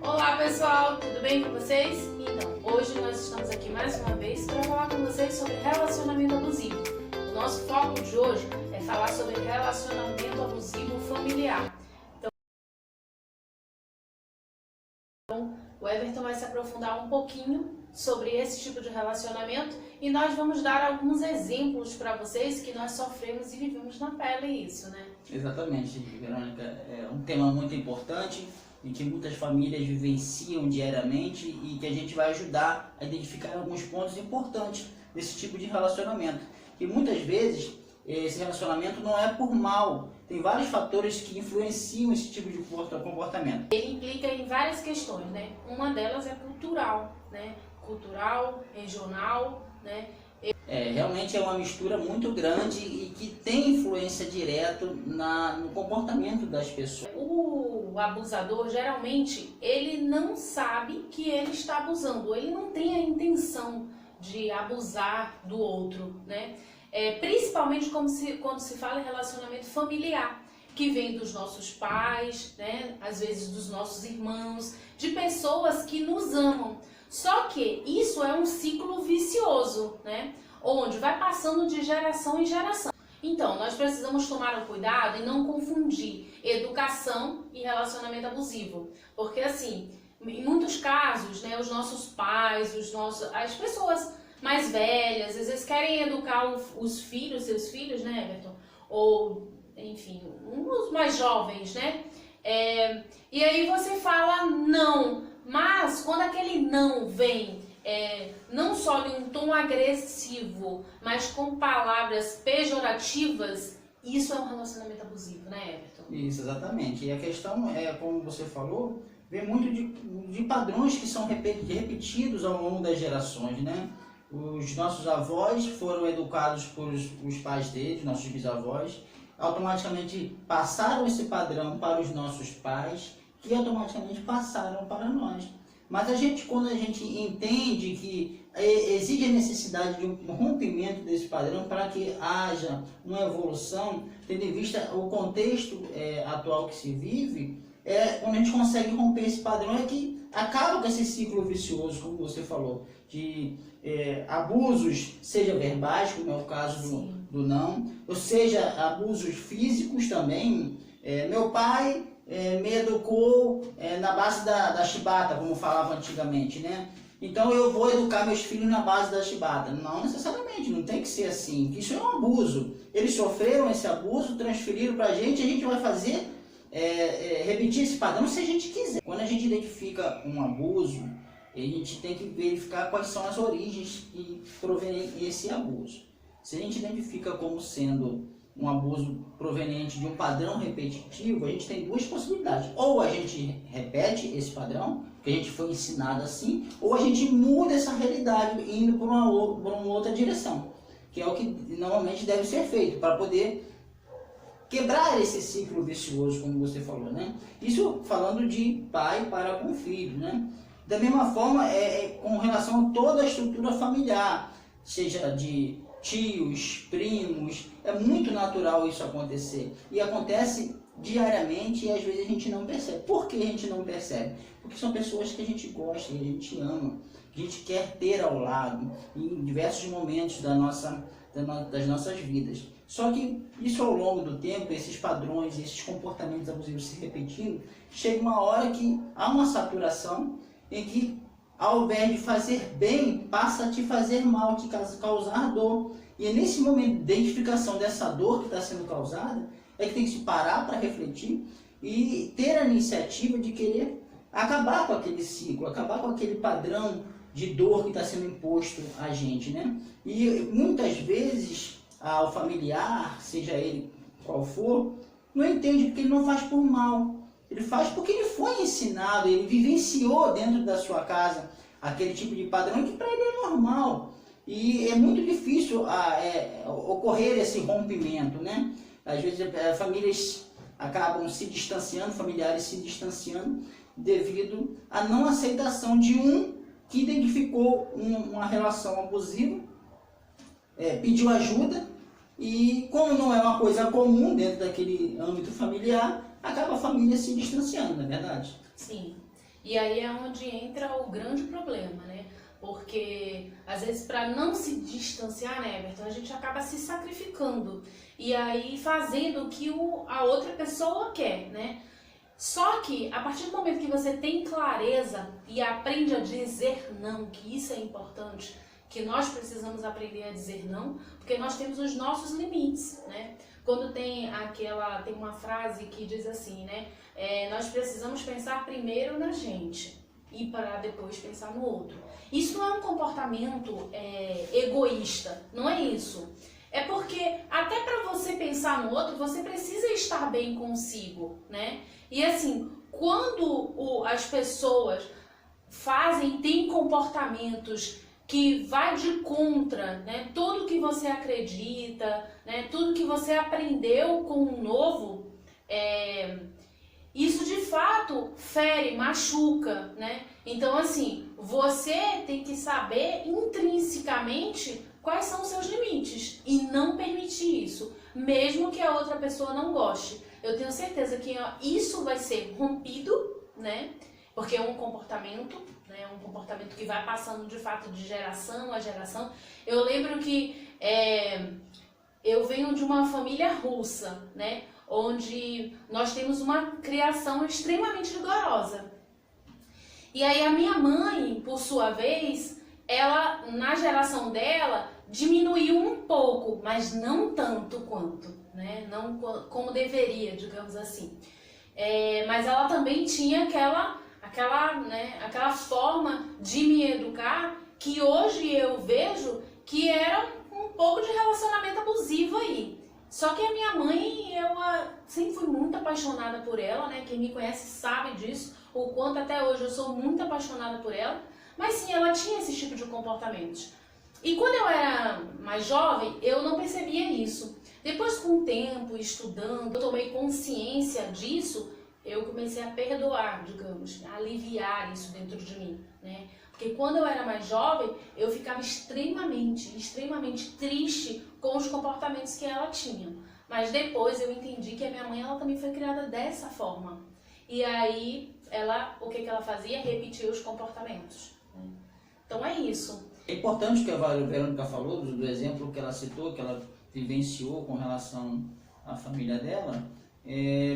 Olá pessoal, tudo bem com vocês? Então, hoje nós estamos aqui mais uma vez para falar com vocês sobre relacionamento abusivo. O nosso foco de hoje é falar sobre relacionamento abusivo familiar. Então, o Everton vai se aprofundar um pouquinho sobre esse tipo de relacionamento e nós vamos dar alguns exemplos para vocês que nós sofremos e vivemos na pele isso, né? Exatamente, Verônica. É um tema muito importante e que muitas famílias vivenciam diariamente e que a gente vai ajudar a identificar alguns pontos importantes desse tipo de relacionamento. E muitas vezes esse relacionamento não é por mal, tem vários fatores que influenciam esse tipo de comportamento. Ele implica em várias questões, né? Uma delas é cultural, né? Cultural, regional, né? Realmente é uma mistura muito grande e que tem influência direta no comportamento das pessoas. O abusador, geralmente, ele não sabe que ele está abusando, ele não tem a intenção de abusar do outro, né? Principalmente quando se fala em relacionamento familiar, que vem dos nossos pais, né? Às vezes dos nossos irmãos, de pessoas que nos amam. Só que isso é um ciclo vicioso, né? Onde vai passando de geração em geração. Então, nós precisamos tomar o cuidado e não confundir educação e relacionamento abusivo. Porque, assim, em muitos casos, né, os nossos pais, as pessoas mais velhas, às vezes querem educar os filhos, seus filhos, né, Everton? Ou, enfim, os mais jovens, né? E aí você fala não, mas quando aquele não vem não só em um tom agressivo, mas com palavras pejorativas, isso é um relacionamento abusivo, né, Everton? Isso, exatamente. E a questão é, como você falou, vem muito de padrões que são repetidos ao longo das gerações, né? Os nossos avós foram educados por os pais deles, nossos bisavós, automaticamente passaram esse padrão para os nossos pais, que automaticamente passaram para nós. Mas quando a gente entende que exige a necessidade de um rompimento desse padrão para que haja uma evolução, tendo em vista o contexto atual que se vive, quando a gente consegue romper esse padrão é que acaba com esse ciclo vicioso, como você falou, de abusos, seja verbais, como é o caso do não, ou seja, abusos físicos também. Meu pai me educou na base da chibata, como falava antigamente, né? Então eu vou educar meus filhos na base da chibata. Não necessariamente, não tem que ser assim. Isso é um abuso. Eles sofreram esse abuso, transferiram para a gente vai fazer repetir esse padrão se a gente quiser. Quando a gente identifica um abuso, a gente tem que verificar quais são as origens que provém esse abuso. Se a gente identifica como sendo um abuso proveniente de um padrão repetitivo, a gente tem duas possibilidades. Ou a gente repete esse padrão, porque a gente foi ensinado assim, ou a gente muda essa realidade indo para uma outra direção, que é o que normalmente deve ser feito, para poder quebrar esse ciclo vicioso, como você falou, né? Isso falando de pai para com filho, né? Da mesma forma, com relação a toda a estrutura familiar, seja de tios, primos, é muito natural isso acontecer. E acontece diariamente e às vezes a gente não percebe. Por que a gente não percebe? Porque são pessoas que a gente gosta, que a gente ama, que a gente quer ter ao lado em diversos momentos das nossas vidas. Só que isso ao longo do tempo, esses padrões, esses comportamentos abusivos se repetindo, chega uma hora que há uma saturação em que, ao invés de fazer bem, passa a te fazer mal, te causar dor. E é nesse momento de identificação dessa dor que está sendo causada, é que tem que se parar para refletir e ter a iniciativa de querer acabar com aquele ciclo, acabar com aquele padrão de dor que está sendo imposto a gente, né? E muitas vezes o familiar, seja ele qual for, não entende porque ele não faz por mal. Ele faz porque ele foi ensinado, ele vivenciou dentro da sua casa aquele tipo de padrão que para ele é normal. E é muito difícil ocorrer esse rompimento, né? Às vezes famílias acabam se distanciando, familiares se distanciando devido à não aceitação de um que identificou uma relação abusiva, pediu ajuda e como não é uma coisa comum dentro daquele âmbito familiar, acaba a família se distanciando, não é verdade? Sim. E aí é onde entra o grande problema, né? Porque, às vezes, para não se distanciar, né, Everton, a gente acaba se sacrificando. E aí fazendo o que a outra pessoa quer, né? Só que, a partir do momento que você tem clareza e aprende a dizer não, que isso é importante, que nós precisamos aprender a dizer não, porque nós temos os nossos limites, né? Quando tem uma frase que diz assim, né? Nós precisamos pensar primeiro na gente e para depois pensar no outro. Isso não é um comportamento egoísta, não é isso. É porque até para você pensar no outro, você precisa estar bem consigo, né? E assim, quando as pessoas têm comportamentos que vai de contra, né, tudo que você acredita, né, tudo que você aprendeu com o novo, isso de fato fere, machuca, né? Então assim, você tem que saber intrinsecamente quais são os seus limites e não permitir isso, mesmo que a outra pessoa não goste. Eu tenho certeza que isso vai ser rompido, né? Porque é um comportamento, né? Um comportamento que vai passando de fato de geração a geração. Eu lembro que eu venho de uma família russa, né? Onde nós temos uma criação extremamente rigorosa. E aí a minha mãe, por sua vez, ela, na geração dela, diminuiu um pouco, mas não tanto quanto, né? Não como deveria, digamos assim. Mas ela também tinha aquela forma de me educar que hoje eu vejo que era um pouco de relacionamento abusivo aí. Só que a minha mãe, eu sempre fui muito apaixonada por ela, né? Quem me conhece sabe disso, o quanto até hoje eu sou muito apaixonada por ela. Mas sim, ela tinha esse tipo de comportamentos. E quando eu era mais jovem, eu não percebia isso. Depois, com o tempo, estudando, eu tomei consciência disso, eu comecei a perdoar, digamos, a aliviar isso dentro de mim, né? Porque quando eu era mais jovem, eu ficava extremamente triste com os comportamentos que ela tinha. Mas depois eu entendi que a minha mãe, ela também foi criada dessa forma. E aí, o que ela fazia? Repetia os comportamentos, né? Então é isso. É importante o que a Verônica falou, do exemplo que ela citou, que ela vivenciou com relação à família dela,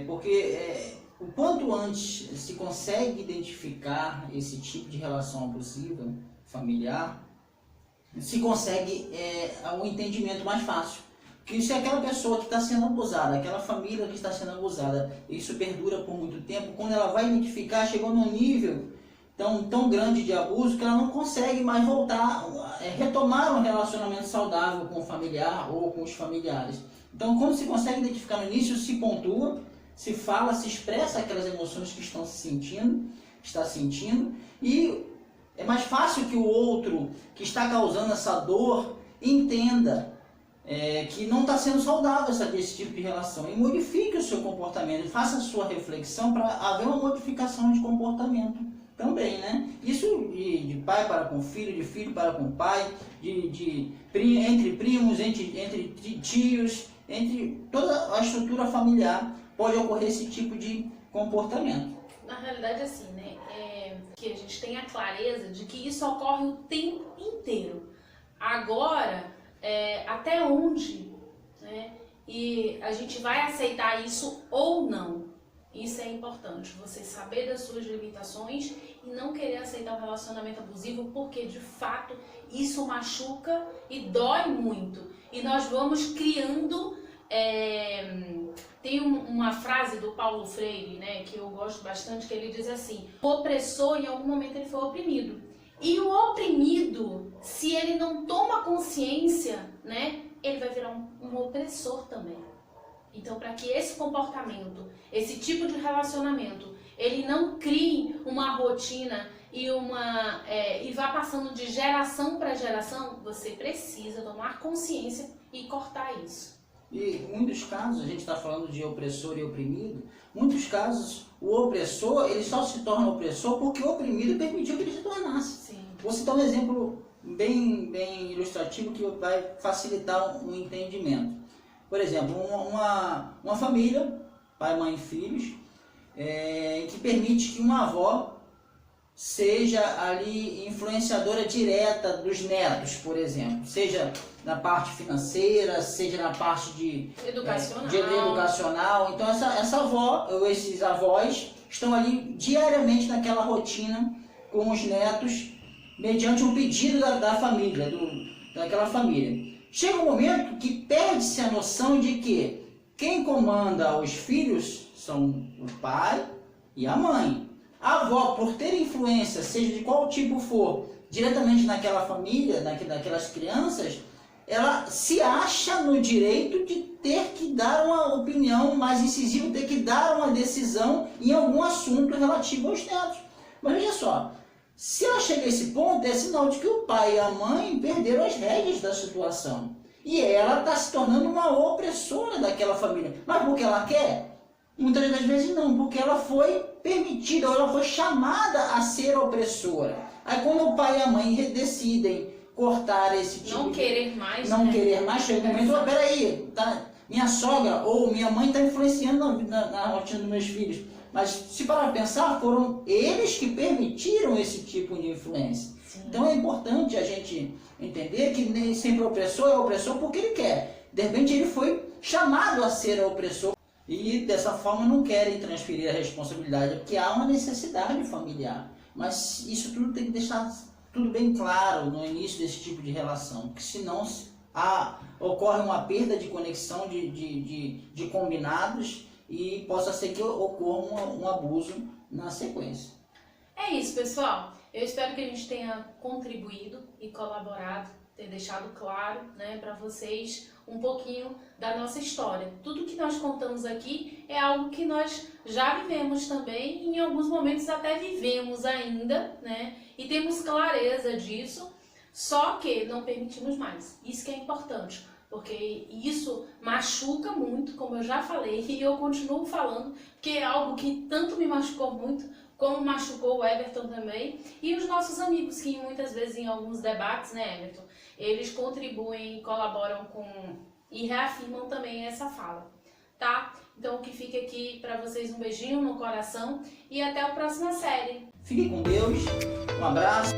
porque o quanto antes se consegue identificar esse tipo de relação abusiva, familiar, se consegue um entendimento mais fácil. Porque se aquela pessoa que está sendo abusada, aquela família que está sendo abusada, isso perdura por muito tempo, quando ela vai identificar, chegou num nível tão grande de abuso que ela não consegue mais voltar, retomar um relacionamento saudável com o familiar ou com os familiares. Então, quando se consegue identificar no início, se pontua, se fala, se expressa aquelas emoções que está sentindo, e é mais fácil que o outro que está causando essa dor entenda que não está sendo saudável esse tipo de relação e modifique o seu comportamento, faça a sua reflexão para haver uma modificação de comportamento também, né? Isso de pai para com filho, de filho para com pai, entre primos, entre tios, entre toda a estrutura familiar pode ocorrer esse tipo de comportamento. Na realidade, assim, né? Que a gente tenha clareza de que isso ocorre o tempo inteiro. Agora, até onde, né? E a gente vai aceitar isso ou não. Isso é importante, você saber das suas limitações e não querer aceitar um relacionamento abusivo, porque de fato isso machuca e dói muito. E nós vamos criando... Tem uma frase do Paulo Freire, né, que eu gosto bastante, que ele diz assim: o opressor, em algum momento, ele foi oprimido. E o oprimido, se ele não toma consciência, né, ele vai virar um opressor também. Então, para que esse comportamento, esse tipo de relacionamento, ele não crie uma rotina e vá passando de geração para geração, você precisa tomar consciência e cortar isso. E em muitos casos, a gente está falando de opressor e oprimido, muitos casos o opressor ele só se torna opressor porque o oprimido permitiu que ele se tornasse. Sim. Vou citar um exemplo bem ilustrativo que vai facilitar um entendimento. Por exemplo, uma família, pai, mãe e filhos, que permite que uma avó seja ali influenciadora direta dos netos, por exemplo, seja na parte financeira, seja na parte de educacional. Então essa avó ou esses avós estão ali diariamente naquela rotina com os netos, mediante um pedido da família, daquela família. Chega um momento que perde-se a noção de que quem comanda os filhos são o pai e a mãe. A avó, por ter influência, seja de qual tipo for, diretamente naquela família, naquelas crianças, ela se acha no direito de ter que dar uma opinião mais incisiva, ter que dar uma decisão em algum assunto relativo aos netos. Mas veja só, se ela chega a esse ponto, é sinal de que o pai e a mãe perderam as rédeas da situação. E ela está se tornando uma opressora daquela família. Mas porque ela quer? Muitas das vezes não, porque ela foi permitida, ou ela foi chamada a ser opressora. Aí quando o pai e a mãe decidem cortar esse tipo não querer mais, querer mais, chega um momento, peraí, tá, minha sogra ou minha mãe está influenciando na rotina dos meus filhos. Mas se parar para pensar, foram eles que permitiram esse tipo de influência. Sim. Então é importante a gente entender que nem sempre o opressor é opressor porque ele quer. De repente ele foi chamado a ser opressor e dessa forma não querem transferir a responsabilidade, porque há uma necessidade familiar. Mas isso tudo tem que deixar tudo bem claro no início desse tipo de relação, porque senão ocorre uma perda de conexão de combinados e possa ser que ocorra um abuso na sequência. É isso, pessoal. Eu espero que a gente tenha contribuído e colaborado, ter deixado claro, né, para vocês um pouquinho da nossa história. Tudo que nós contamos aqui é algo que nós já vivemos também, e em alguns momentos até vivemos ainda, né, e temos clareza disso, só que não permitimos mais. Isso que é importante, porque isso machuca muito, como eu já falei, e eu continuo falando, que é algo que tanto me machucou muito, como machucou o Everton também, e os nossos amigos, que muitas vezes em alguns debates, né, Everton, eles contribuem, colaboram e reafirmam também essa fala, tá? Então, que fica aqui para vocês um beijinho no coração e até a próxima série. Fique com Deus, um abraço.